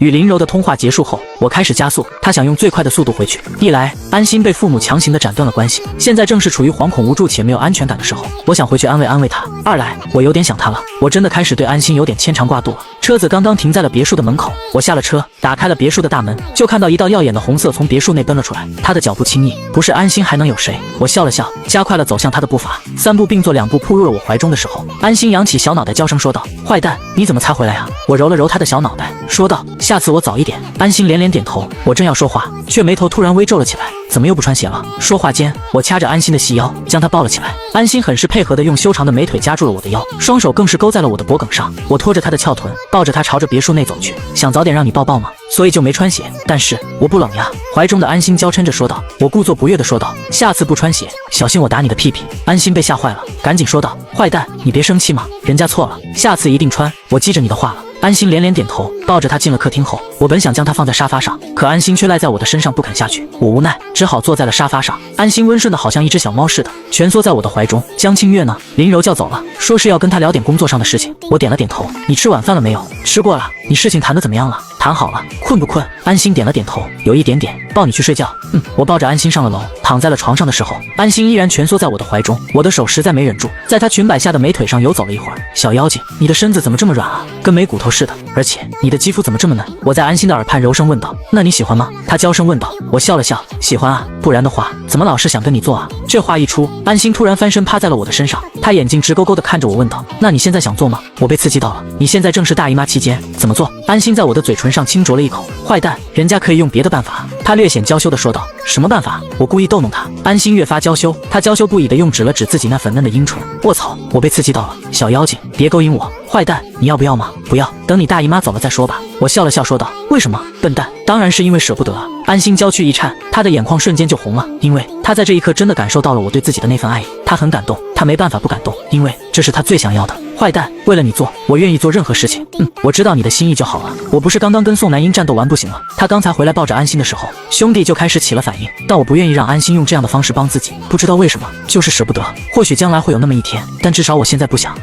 与林柔的通话结束后，我开始加速，他想用最快的速度回去。一来，安心被父母强行的斩断了关系，现在正是处于惶恐无助且没有安全感的时候，我想回去安慰他。二来，我有点想他了，我真的开始对安心有点牵肠挂肚了。车子刚刚停在了别墅的门口，我下了车，打开了别墅的大门，就看到一道耀眼的红色从别墅内奔了出来。他的脚步轻易，不是安心还能有谁？我笑了笑，加快了走向他的步伐，三步并作两步扑入了我怀中的时候，安心扬起小脑袋娇声说道：“坏蛋，你怎么才回来呀？”我揉了揉他的小脑袋，说道：“下次我早一点。”安心连连点头。我正要说话，却眉头突然微皱了起来。怎么又不穿鞋了？说话间，我掐着安心的细腰，将她抱了起来。安心很是配合的用修长的美腿夹住了我的腰，双手更是勾在了我的脖颈上。我拖着她的翘臀，抱着她朝着别墅内走去。想早点让你抱抱吗？所以就没穿鞋。但是我不冷呀。怀中的安心娇嗔着说道。我故作不悦的说道：“下次不穿鞋，小心我打你的屁屁。”安心被吓坏了，赶紧说道：“坏蛋，你别生气嘛，人家错了，下次一定穿。我记着你的话了。”安心连连点头，抱着他进了客厅后，我本想将他放在沙发上，可安心却赖在我的身上不肯下去。我无奈，只好坐在了沙发上。安心温顺的好像一只小猫似的，蜷缩在我的怀中。江清月呢？林柔叫走了，说是要跟他聊点工作上的事情。我点了点头。你吃晚饭了没有？吃过了。你事情谈得怎么样了？谈好了。困不困？安心点了点头，有一点点。抱你去睡觉。我抱着安心上了楼，躺在了床上的时候，安心依然蜷缩在我的怀中。我的手实在没忍住，在她裙摆下的美腿上游走了一会儿。小妖精，你的身子怎么这么软啊？跟没骨头似的，而且你的肌肤怎么这么嫩？我在安心的耳畔柔声问道。那你喜欢吗？她娇声问道。我笑了笑，喜欢啊，不然的话，怎么老是想跟你做啊？这话一出，安心突然翻身趴在了我的身上，她眼睛直勾勾地看着我问道：那你现在想做吗？我被刺激到了。你现在正是大姨妈期间，怎么做？安心在我的嘴唇上轻啄了一口。坏蛋，人家可以用别的办法。她略显娇羞地说道。什么办法？我故意逗弄她。安心越发娇羞，她娇羞不已地用指了指自己那粉嫩的阴唇。卧槽，我被刺激到了。小妖精，别勾引我。坏蛋，你要不要吗？不要，等你大姨妈走了再说吧。我笑了笑说道。为什么？笨蛋，当然是因为舍不得啊。安心娇躯一颤，她的眼眶瞬间就红了，因为她在这一刻真的感受到了我对自己的那份爱意。她很感动，她没办法不感动，因为这是她最想要的。坏蛋，为了你做，我愿意做任何事情。我知道你的心意就好了。我不是刚刚跟宋南英战斗完不行了？他刚才回来抱着安心的时候，兄弟就开始起了反应，但我不愿意让安心用这样的方式帮自己，不知道为什么，就是舍不得。或许将来会有那么一天，但至少我现在不想。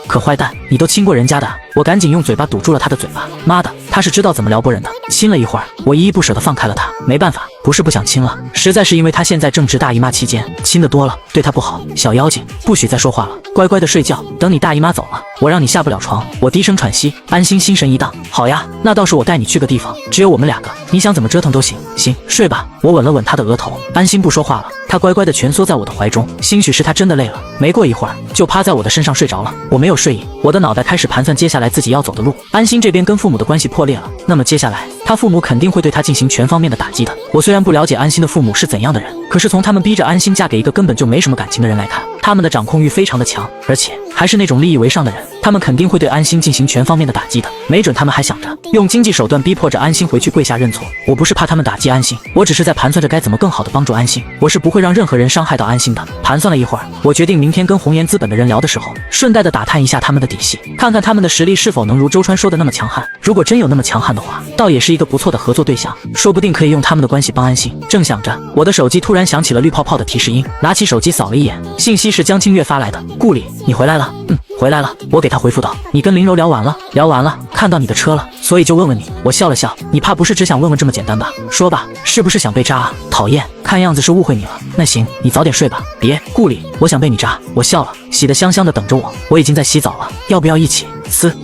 可坏蛋，你都亲过人家的。我赶紧用嘴巴堵住了他的嘴巴。妈的，他是知道怎么撩拨人的。亲了一会儿，我依依不舍地放开了他。没办法，不是不想亲了，实在是因为他现在正值大姨妈期间，亲得多了对他不好。小妖精，不许再说话了，乖乖的睡觉，等你大姨妈走了，我让你下不了床。我低声喘息。安心心神一荡，好呀，那到时我带你去个地方，只有我们两个，你想怎么折腾都行。行，睡吧。我吻了吻他的额头。安心不说话了，他乖乖地蜷缩在我的怀中，兴许是他真的累了，没过一会儿就趴在我的身上睡着了。我没有睡意，我的脑袋开始盘算接下来自己要走的路。安心这边跟父母的关系破裂了，那么接下来他父母肯定会对他进行全方面的打击的。我虽然不了解安心的父母是怎样的人，可是从他们逼着安心嫁给一个根本就没什么感情的人来看，他们的掌控欲非常的强，而且还是那种利益为上的人，他们肯定会对安心进行全方面的打击的。没准他们还想着用经济手段逼迫着安心回去跪下认错。我不是怕他们打击安心，我只是在盘算着该怎么更好的帮助安心，我是不会让任何人伤害到安心的。盘算了一会儿，我决定明天跟红颜资本的人聊的时候，顺带的打探一下他们的底细，看看他们的实力是否能如周川说的那么强悍。如果真有那么强悍的话，倒也是一个不错的合作对象，说不定可以用他们的关系帮安心。正想着，我的手机突然响起了绿泡泡的提示音，拿起手机扫了一眼，信息是江清月发来的。顾里，你回来了？回来了。我给他回复道。你跟林柔聊完了？聊完了，看到你的车了，所以就问问你。我笑了笑，你怕不是只想问问这么简单吧？说吧，是不是想被扎啊？讨厌，看样子是误会你了。那行，你早点睡吧。别，顾里，我想被你扎。我笑了，洗得香香的等着我。我已经在洗澡了，要不要一起？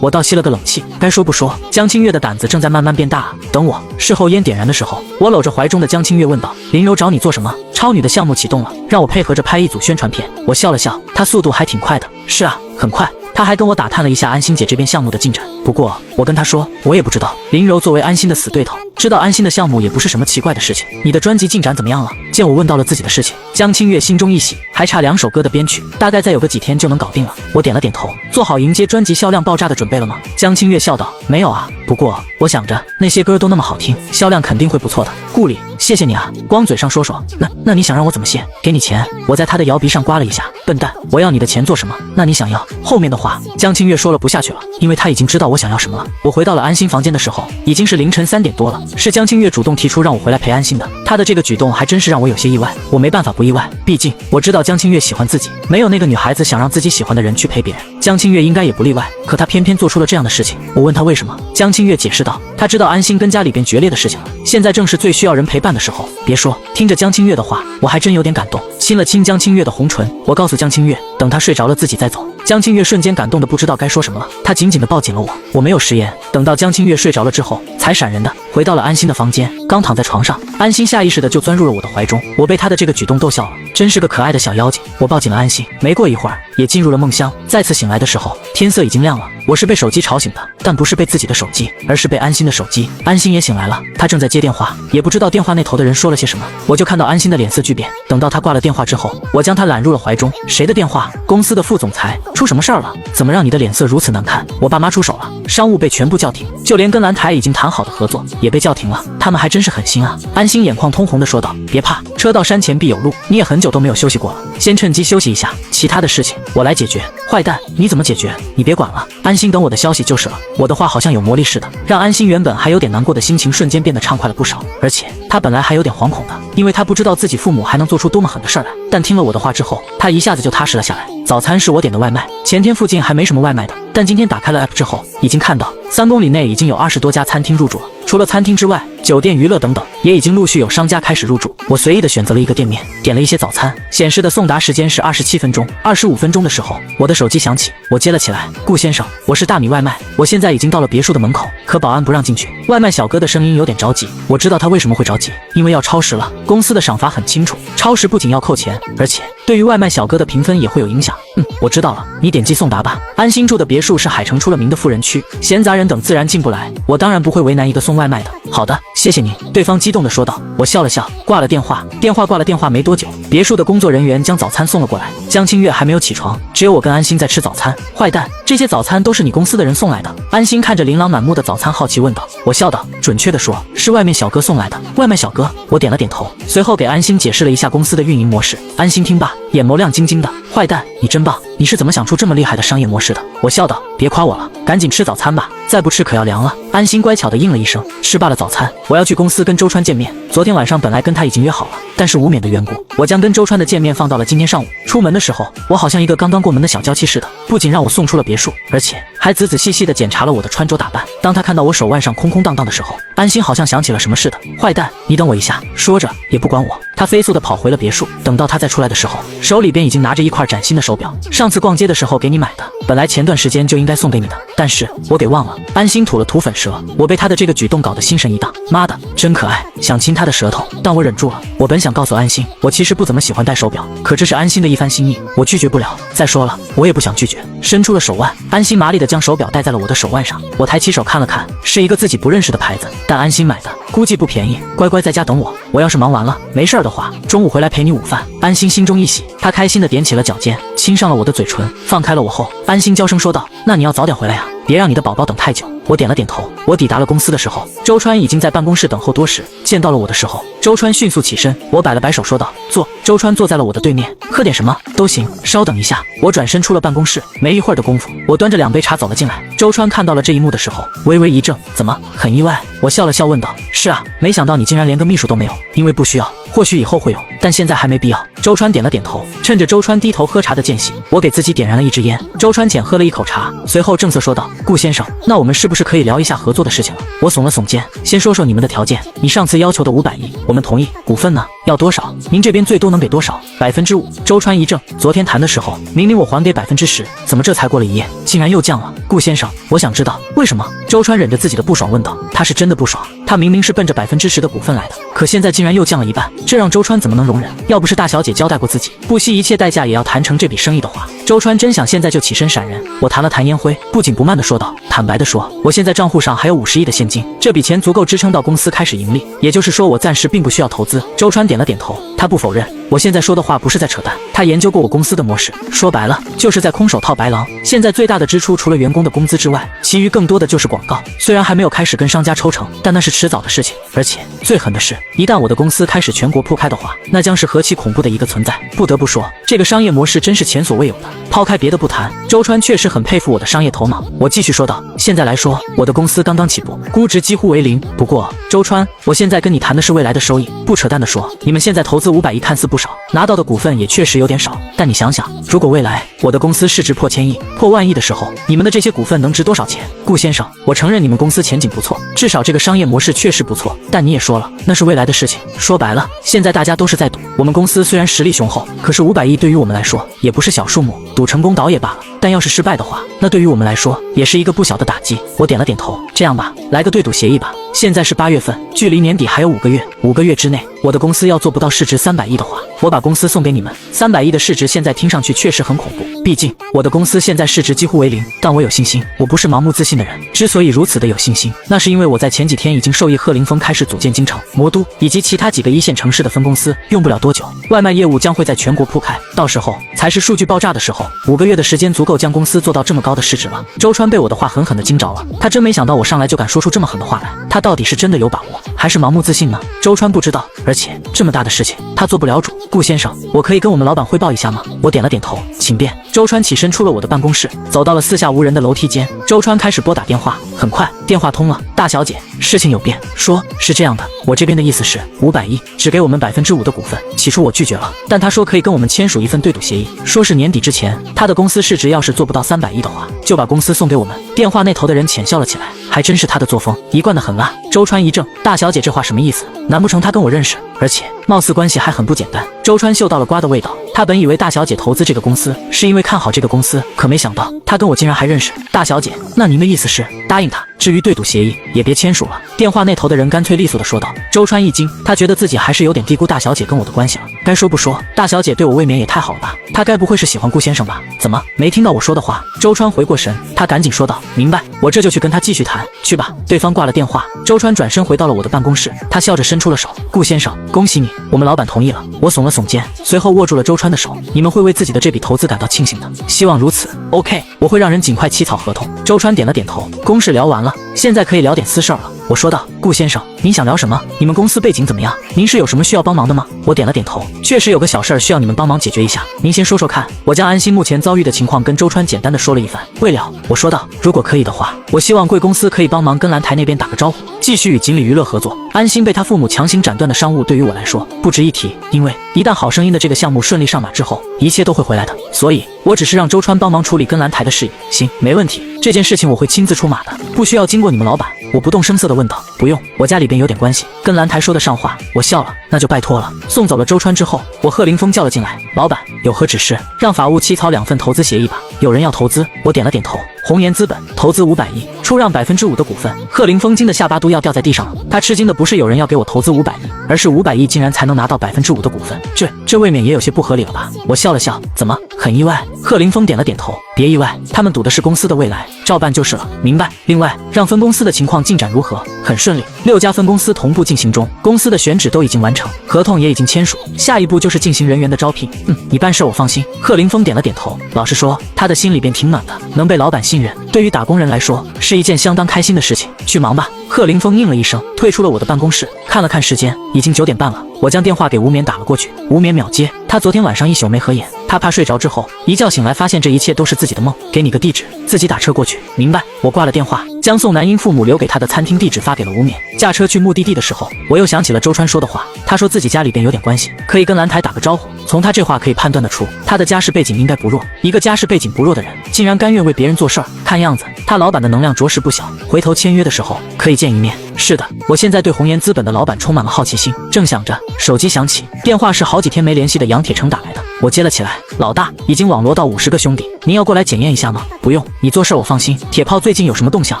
我倒吸了个冷气。该说不说，江清月的胆子正在慢慢变大。等我事后烟点燃的时候，我搂着怀中的江清月问道：林柔找你做什么？超女的项目启动了，让我配合着拍一组宣传片。我笑了笑，她速度还挺快的。是啊，很快。他还跟我打探了一下安心姐这边项目的进展，不过我跟他说，我也不知道。林柔作为安心的死对头，知道安心的项目也不是什么奇怪的事情。你的专辑进展怎么样了？见我问到了自己的事情，江清月心中一喜，还差2首歌的编曲，大概再有个几天就能搞定了。我点了点头，做好迎接专辑销量爆炸的准备了吗？江清月笑道，没有啊，不过我想着那些歌都那么好听，销量肯定会不错的。顾里，谢谢你啊，光嘴上说说，那你想让我怎么谢？给你钱？我在他的摇鼻上刮了一下，笨蛋，我要你的钱做什么？那你想要？后面的话江清月说了不下去了，因为他已经知道我想要什么了。我回到了安心房间的时候，已经是凌晨3点多了，是江清月主动提出让我回来陪安心的。他的这个举动还真是让我有些意外。我没办法不意外，毕竟我知道江清月喜欢自己，没有那个女孩子想让自己喜欢的人去陪别人，江清月应该也不例外。可她偏偏做出了这样的事情。我问她为什么，江清月解释道，她知道安心跟家里边决裂的事情了，现在正是最需要人陪伴的时候。别说，听着江清月的话，我还真有点感动，亲了亲江清月的红唇。我告诉江清月，等她睡着了自己再走。江清月瞬间感动的不知道该说什么了，她紧紧地抱紧了我。我没有食言，等到江清月睡着了之后，才闪人的回到了安心的房间。刚躺在床上，安心下意识的就钻入了我的怀中。我被她的这个举动逗笑了，真是个可爱的小妖精。我抱紧了安心，没过一会儿也进入了梦乡。再次醒来的时候，天色已经亮了。我是被手机吵醒的，但不是被自己的手机，而是被安心的手机。安心也醒来了，她正在接电话，也不知道电话那头的人说了些什么。我就看到安心的脸色巨变。等到她挂了电话之后，我将她揽入了怀中。谁的电话？公司的副总裁。出什么事儿了？怎么让你的脸色如此难看？我爸妈出手了，商务被全部叫停，就连跟蓝台已经谈好的合作也被叫停了。他们还真是狠心啊！安心眼眶通红的说道：“别怕，车到山前必有路，你也很久都没有休息过了，先趁机休息一下，其他的事情我来解决。”坏蛋，你怎么解决？你别管了，安心等我的消息就是了。我的话好像有魔力似的，让安心原本还有点难过的心情瞬间变得畅快了不少。而且他本来还有点惶恐的，因为他不知道自己父母还能做出多么狠的事儿来。但听了我的话之后，他一下子就踏实了下来。早餐是我点的外卖，前天附近还没什么外卖的，但今天打开了 app 之后，已经看到3公里内已经有20多家餐厅入驻了。除了餐厅之外，酒店、娱乐等等也已经陆续有商家开始入驻。我随意的选择了一个店面，点了一些早餐，显示的送达时间是27分钟。25分钟的时候，我的手机响起，我接了起来。顾先生，我是大米外卖，我现在已经到了别墅的门口，可保安不让进去。外卖小哥的声音有点着急，我知道他为什么会着急，因为要超时了。公司的赏罚很清楚，超时不仅要扣钱，而且对于外卖小哥的评分也会有影响。我知道了，你点击送达吧。安心住的别墅是海城出了名的富人区，闲杂人等自然进不来，我当然不会为难一个送外卖的。好的，谢谢您。对方激动地说道。我笑了笑，挂了电话。挂了电话没多久，别墅的工作人员将早餐送了过来。江清月还没有起床，只有我跟安心在吃早餐。坏蛋，这些早餐都是你公司的人送来的？安心看着琳琅满目的早餐好奇问道。我笑道，准确的说是外面小哥送来的。外卖小哥？我点了点头，随后给安心解释了一下公司的运营模式。安心听罢，眼眸亮晶晶的。坏蛋，你真棒，你是怎么想出这么厉害的商业模式的？我笑道，别夸我了，赶紧吃早餐吧，再不吃可要凉了。安心乖巧地应了一声。吃罢了早餐，我要去公司跟周川见面。昨天晚上本来跟他已经约好了，但是无冕的缘故，我将跟周川的见面放到了今天上午。出门的时候，我好像一个刚刚过门的小娇妻似的，不仅让我送出了别墅，而且还仔仔细细地检查了我的穿着打扮。当他看到我手腕上空空荡荡的时候，安心好像想起了什么似的。坏蛋，你等我一下。说着也不管我，他飞速地跑回了别墅。等到他再出来的时候，手里边已经拿着一块崭新的手表，上次逛街的时候给你买的，本来前段时间就应该送给你的，但是我给忘了。安心吐了吐粉舌，我被他的这个举动搞得心神一荡。妈的，真可爱，想亲他的舌头，但我忍住了。我本想告诉安心，我其实不怎么喜欢戴手表，可这是安心的一番心意，我拒绝不了。再说了，我也不想拒绝，伸出了手腕。安心麻利地将手表戴在了我的手腕上，我抬起手看了看，是一个自己不认识的牌子，但安心买的，估计不便宜。乖乖在家等我，我要是忙完了没事的话，中午回来陪你午饭。安心心中一喜，她开心地踮起了脚尖，亲上了我的嘴唇。放开了我后，安心娇声说道，那你要早点回来呀，别让你的宝宝等太久。我点了点头。我抵达了公司的时候，周川已经在办公室等候多时。见到了我的时候，周川迅速起身，我摆了摆手说道，坐。周川坐在了我的对面。喝点什么？都行，稍等一下。我转身出了办公室，没一会儿的功夫，我端着2杯茶走了进来。周川看到了这一幕的时候，微微一怔，怎么，很意外？我笑了笑问道，是啊，没想到你竟然连个秘书都没有。因为不需要，或许以后会有，但现在还没必要。周川点了点头。趁着周川低头喝茶的间隙，我给自己点燃了一支烟。周川浅喝了一口茶，随后正色说道，顾先生，那我们是不是可以聊一下合作的事情了？我耸了耸肩，先说说你们的条件。你上次要求的500亿，我们同意。股份呢？要多少？您这边最多能给多少？5%。周川一怔，昨天谈的时候明明我还给10%，怎么这才过了1夜，竟然又降了？顾先生，我想知道为什么？周川忍着自己的不爽问道。他是真的不爽，他明明是奔着10%的股份来的，可现在竟然又降了1半，这让周川怎么能容忍？要不是大小姐交代过自己，不惜一切代价也要谈成这笔生意的话，周川真想现在就起身闪人。我弹了弹烟灰，不紧不慢地说道，坦白地说，我现在账户上还有50亿的现金，这笔钱足够支撑到公司开始盈利，也就是说我暂时并不需要投资。周川点了点头，他不否认。我现在说的话不是在扯淡。他研究过我公司的模式，说白了就是在空手套白狼。现在最大的支出除了员工的工资之外，其余更多的就是广告。虽然还没有开始跟商家抽成，但那是迟早的事情。而且最狠的是，一旦我的公司开始全国铺开的话，那将是何其恐怖的一个存在。不得不说，这个商业模式真是前所未有的。抛开别的不谈，周川确实很佩服我的商业头脑。我继续说道，现在来说，我的公司刚刚起步，估值几乎为零。不过周川，我现在跟你谈的是未来的收益，不扯淡的说，你们现在投资500亿看似不少，拿到的股份也确实有点少，但你想想，如果未来我的公司市值破千亿、破万亿的时候，你们的这些股份能值多少钱？顾先生，我承认你们公司前景不错，至少这个商业模式确实不错，但你也说了，那是未来的事情。说白了，现在大家都是在赌。我们公司虽然实力雄厚，可是500亿对于我们来说也不是小数目，赌成功倒也罢了，但要是失败的话，那对于我们来说也是一个不小的打击。我点了点头，这样吧，来个对赌协议吧。现在是8月份，距离年底还有5个月，5个月之内，我的公司要做不到市值300亿的话，我把公司送给你们。300亿的市值现在听上去确实很恐怖，毕竟我的公司现在市值几乎为零，但我有信心，我不是盲目自信的人。之所以如此的有信心，那是因为我在前几天已经授意贺凌风开始组建京城、魔都以及其他几个一线城市的分公司，用不了多久，外卖业务将会在全国铺开，到时候才是数据爆炸的时候。5个月的时间足够将公司做到这么高的市值了。周川被我的话狠狠地惊着了，他真没想到我上来就敢说出这么狠的话来，他到底是真的有把握，还是盲目自信呢？周川不知道，而且这么大的事情他做不了主。顾先生，我可以跟我们老板汇报一下吗？我点了点头，请便。周川起身出了我的办公室，走到了四下无人的楼梯间。周川开始拨打电话，很快电话通了。大小姐，事情有变，说是这样的，我这边的意思是500亿只给我们5%的股份。起初我拒绝了，但他说可以跟我们签署一份对赌协议，说是年底之前他的公司市值要是做不到300亿的话，就把公司送给我们。电话那头的人浅笑了起来，还真是他的作风，一贯的狠辣。周川一怔，大小姐这话什么意思？难不成他跟我认识，而且貌似关系还很不简单？周川嗅到了瓜的味道，他本以为大小姐投资这个公司是因为看好这个公司，可没想到他跟我竟然还认识。大小姐，那您的意思是答应他，至于对赌协议也别签署了？电话那头的人干脆利索地说道。周川一惊，他觉得自己还是有点低估大小姐跟我的关系了。该说不说，大小姐对我未免也太好了吧？她该不会是喜欢顾先生吧？怎么没听到我说的话？周川回过神，他赶紧说道，明白，我这就去跟他继续谈。去吧。对方挂了电话，周川转身回到了我的办公室，他笑着伸出了手，顾先生，恭喜你，我们老板同意了。我耸了耸肩，随后握住了周川的手，你们会为自己的这笔投资感到庆幸的，希望如此。OK， 我会让人尽快起草合同。周川点了点头，公事聊完了，现在可以聊点私事了。我说道，顾先生，您想聊什么？你们公司背景怎么样？您是有什么需要帮忙的吗？我点了点头，确实有个小事儿需要你们帮忙解决一下，您先说说看。我将安心目前遭遇的情况跟周川简单的说了一番。未了，我说道，如果可以的话，我希望贵公司可以帮忙跟蓝台那边打个招呼，继续与锦鲤娱乐合作。安心被他父母强行斩断的商务对于我来说不值一提，因为一旦好声音的这个项目顺利上马之后，一切都会回来的。所以我只是让周川帮忙处理跟蓝台的事宜。行，没问题，这件事情我会亲自出马的，不需要经过你们老板。我不动声色地问道。不用，我家里边有点关系，跟蓝台说得上话。我笑了，那就拜托了。送走了周川之后，我贺凌风叫了进来，老板有何指示？让法务起草2份投资协议吧。有人要投资？我点了点头。红岩资本投资500亿，出让5%的股份。贺凌风惊的下巴都要掉在地上了。他吃惊的不是有人要给我投资500亿，而是500亿竟然才能拿到5%的股份，这未免也有些不合理了吧？我笑了笑，怎么很意外？贺凌风点了点头，别意外，他们赌的是公司的未来，照办就是了。明白。另外，让分公司的情况进展如何？很顺利，6家分公司同步进行中，公司的选址都已经完成，合同也已经签署，下一步就是进行人员的招聘。你办事我放心。贺凌风点了点头，老实说，他的心里边挺暖的，能被老板信任，对于打工人来说是一件相当开心的事情。去忙吧。贺凌风应了一声，退出了我的办公室。看了看时间，已经9点半了。我将电话给吴冕打了过去，吴冕秒接。他昨天晚上一宿没合眼，他怕睡着之后一觉醒来发现这一切都是自己的梦。给你个地址，自己打车过去。明白。我挂了电话，将宋南英父母留给他的餐厅地址发给了吴冕。驾车去目的地的时候，我又想起了周川说的话，他说自己家里边有点关系，可以跟蓝台打个招呼。从他这话可以判断得出，他的家世背景应该不弱。一个家世背景不弱的人，竟然甘愿为别人做事儿，看样子他老板的能量着实不小。回头签约的时候可以见一面。是的，我现在对红岩资本的老板充满了好奇心。正想着，手机响起，电话是好几天没联系的杨铁成打来的。我接了起来，老大，已经网罗到50个兄弟，您要过来检验一下吗？不用，你做事我放心。铁炮最近有什么动向？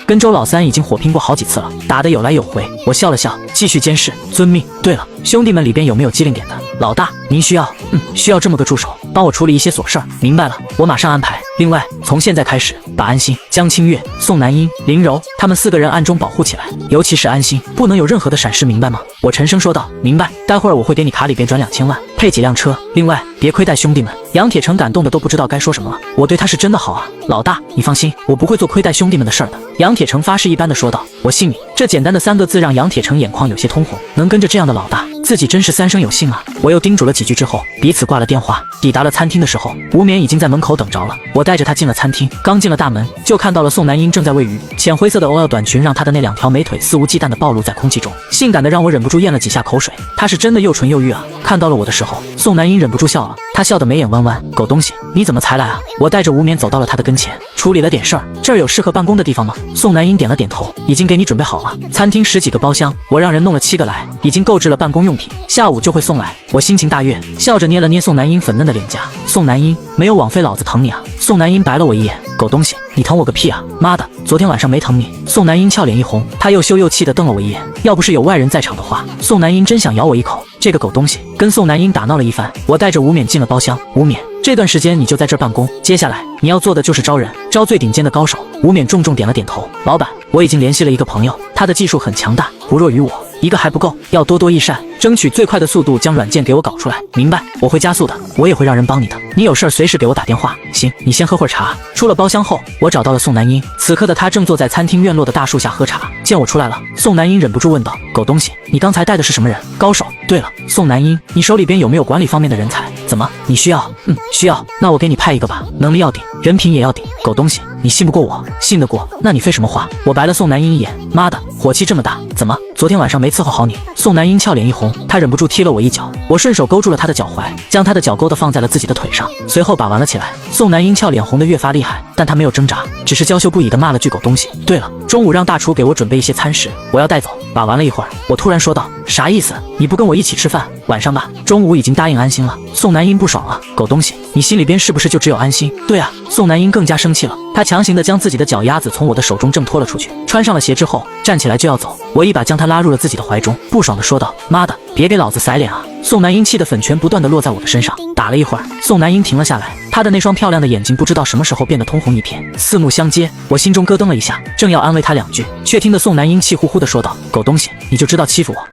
跟周老三已经火拼过好几次了，打得有来有回。我笑了笑，继续监视。遵命。对了，兄弟们里边有没有机灵点的？老大，您需要这么个助手。帮我处理一些琐事儿。明白了，我马上安排。另外，从现在开始，把安心、江清月、宋南英、林柔他们4个人暗中保护起来，尤其是安心，不能有任何的闪失，明白吗？我沉声说道。明白，待会儿我会给你卡里边转2000万，配几辆车。另外，别亏待兄弟们。杨铁成感动的都不知道该说什么了。我对他是真的好啊，老大，你放心，我不会做亏待兄弟们的事儿的。杨铁成发誓一般的说道。我信你。这简单的3个字让杨铁成眼眶有些通红，能跟着这样的老大，自己真是3生有幸啊。我又叮嘱了几句之后，彼此挂了电话。抵达了餐厅的时候，无冕已经在门口等着了。我带着他进了餐厅，刚进了大门，就看到了宋南英正在喂鱼，浅灰色的 OL 短裙让她的那2条美腿肆无忌惮地暴露在空气中，性感的让我忍不住咽了几下口水。她是真的又纯又欲啊。看到了我的时候，宋南英忍不住笑了，她笑得眉眼弯弯。狗东西，你怎么才来啊？我带着无冕走到了他的跟前，处理了点事儿。这儿有适合办公的地方吗？宋南英点了点头，已经给你准备好了。餐厅10几个包厢，我让人弄了7个来，已经购置了办公用品，下午就会送来。我心情大悦，笑着捏了捏宋南英粉嫩的脸颊。宋南英，没有枉费老子疼你啊！宋南英白了我一眼，狗东西，你疼我个屁啊！妈的，昨天晚上没疼你。宋南英俏脸一红，她又羞又气地瞪了我一眼。要不是有外人在场的话，宋南英真想咬我一口。这个狗东西跟宋南英打闹了一番，我带着无冕进了包厢。无冕，这段时间你就在这儿办公，接下来你要做的就是招人，招最顶尖的高手。无冕重重点了点头。老板，我已经联系了一个朋友，他的技术很强大，不弱于我。一个还不够，要多多益善，争取最快的速度将软件给我搞出来。明白，我会加速的，我也会让人帮你的。你有事儿随时给我打电话。行，你先喝会儿茶。出了包厢后，我找到了宋南英，此刻的她正坐在餐厅院落的大树下喝茶。见我出来了，宋南英忍不住问道：狗东西，你刚才带的是什么人？高手。对了，宋南英，你手里边有没有管理方面的人才？怎么，你需要？需要。那我给你派一个吧，能力要顶，人品也要顶。狗东西，你信不过我？信得过，那你废什么话？我白了宋南英一眼。妈的，火气这么大，怎么昨天晚上没伺候好你？宋南英俏脸一红，她忍不住踢了我一脚，我顺手勾住了她的脚踝，将她的脚勾的放在了自己的腿上，随后把玩了起来。宋南英俏脸红得越发厉害，但她没有挣扎，只是娇羞不已地骂了句狗东西。对了，中午让大厨给我准备一些餐食，我要带走。把玩了一会儿，我突然说道：啥意思？你不跟我一起吃饭？晚上吧。中午已经答应安心了。宋南英不爽了，狗东西，你心里边是不是就只有安心？对啊。宋南英更加生气了，她强行地将自己的脚丫子从我的手中挣脱了出去，穿上了鞋之后站起来就要走，我一把将她拉入了自己的怀中，不爽地说道：妈的，别给老子甩脸啊！宋南英气得粉拳不断地落在我的身上。打了一会儿，宋南英停了下来，她的那双漂亮的眼睛不知道什么时候变得通红一片，四目相接。我心中咯噔了一下，正要安慰她2句，却听得宋南英气呼呼地说道：狗东西，你就知道欺负我。